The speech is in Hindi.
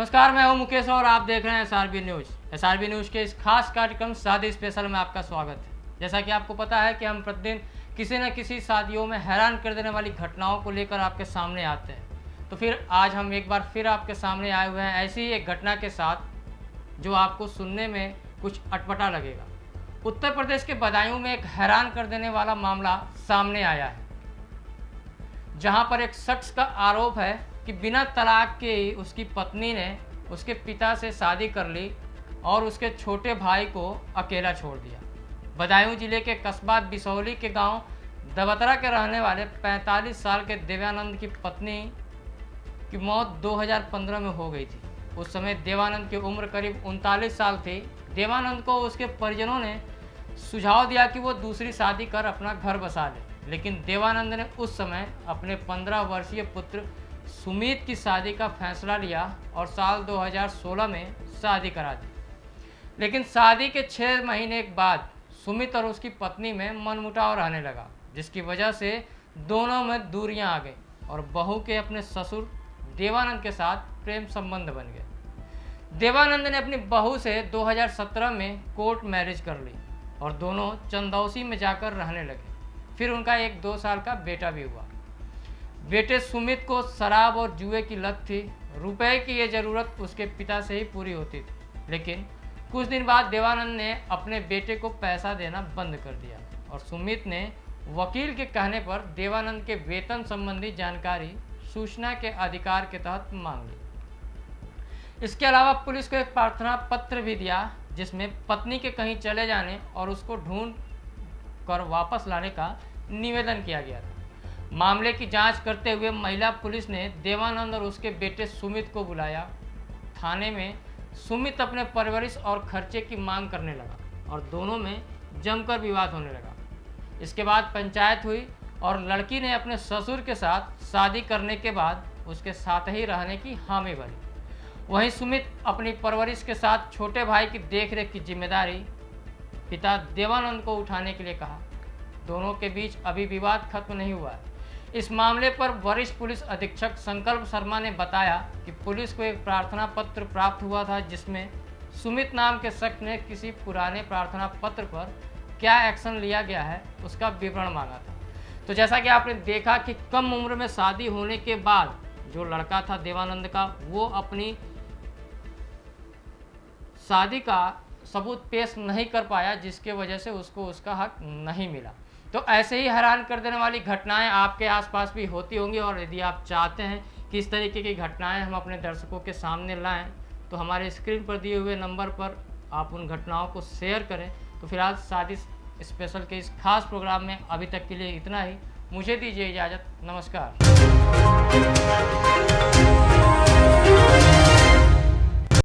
नमस्कार, मैं हूं मुकेश और आप देख रहे हैं एसआरबी न्यूज़। एसआरबी न्यूज़ के इस खास कार्यक्रम शादी स्पेशल में आपका स्वागत है। जैसा कि आपको पता है कि हम प्रतिदिन किसी न किसी शादियों में हैरान कर देने वाली घटनाओं को लेकर आपके सामने आते हैं। तो फिर आज हम एक बार फिर आपके सामने आए हुए हैं ऐसी ही एक घटना के साथ जो आपको सुनने में कुछ अटपटा लगेगा। उत्तर प्रदेश के बदायूं में एक हैरान कर देने वाला मामला सामने आया है, जहां पर एक शख्स का आरोप है कि बिना तलाक के ही उसकी पत्नी ने उसके पिता से शादी कर ली और उसके छोटे भाई को अकेला छोड़ दिया। बदायूं जिले के कस्बा बिसौली के गांव दबतरा के रहने वाले 45 साल के देवानंद की पत्नी की मौत 2015 में हो गई थी। उस समय देवानंद की उम्र करीब 39 साल थी। देवानंद को उसके परिजनों ने सुझाव दिया कि वो दूसरी शादी कर अपना घर बसा ले, लेकिन देवानंद ने उस समय अपने 15 वर्षीय पुत्र सुमित की शादी का फैसला लिया और साल 2016 में शादी करा दी। लेकिन शादी के 6 महीने के बाद सुमित और उसकी पत्नी में मनमुटाव रहने लगा, जिसकी वजह से दोनों में दूरियां आ गई और बहू के अपने ससुर देवानंद के साथ प्रेम संबंध बन गए। देवानंद ने अपनी बहू से 2017 में कोर्ट मैरिज कर ली और दोनों चंदौसी में जाकर रहने लगे। फिर उनका एक 2 साल का बेटा भी हुआ। बेटे सुमित को शराब और जुए की लत थी। रुपए की ये ज़रूरत उसके पिता से ही पूरी होती थी, लेकिन कुछ दिन बाद देवानंद ने अपने बेटे को पैसा देना बंद कर दिया और सुमित ने वकील के कहने पर देवानंद के वेतन संबंधी जानकारी सूचना के अधिकार के तहत मांग ली। इसके अलावा पुलिस को एक प्रार्थना पत्र भी दिया, जिसमें पत्नी के कहीं चले जाने और उसको ढूंढ कर वापस लाने का निवेदन किया गया था। मामले की जांच करते हुए महिला पुलिस ने देवानंद और उसके बेटे सुमित को बुलाया। थाने में सुमित अपने परवरिश और खर्चे की मांग करने लगा और दोनों में जमकर विवाद होने लगा। इसके बाद पंचायत हुई और लड़की ने अपने ससुर के साथ शादी करने के बाद उसके साथ ही रहने की हामी भरी। वहीं सुमित अपनी परवरिश के साथ छोटे भाई की देखरेख की जिम्मेदारी पिता देवानंद को उठाने के लिए कहा। दोनों के बीच अभी विवाद खत्म नहीं हुआ है। इस मामले पर वरिष्ठ पुलिस अधीक्षक संकल्प शर्मा ने बताया कि पुलिस को एक प्रार्थना पत्र प्राप्त हुआ था, जिसमें सुमित नाम के शख्स ने किसी पुराने प्रार्थना पत्र पर क्या एक्शन लिया गया है उसका विवरण मांगा था। तो जैसा कि आपने देखा कि कम उम्र में शादी होने के बाद जो लड़का था देवानंद का, वो अपनी शादी का सबूत पेश नहीं कर पाया, जिसके वजह से उसको उसका हक नहीं मिला। तो ऐसे ही हैरान कर देने वाली घटनाएं आपके आसपास भी होती होंगी, और यदि आप चाहते हैं कि इस तरीके की घटनाएं हम अपने दर्शकों के सामने लाएं, तो हमारे स्क्रीन पर दिए हुए नंबर पर आप उन घटनाओं को शेयर करें। तो फिलहाल शादी स्पेशल के इस खास प्रोग्राम में अभी तक के लिए इतना ही। मुझे दीजिए इजाज़त। नमस्कार।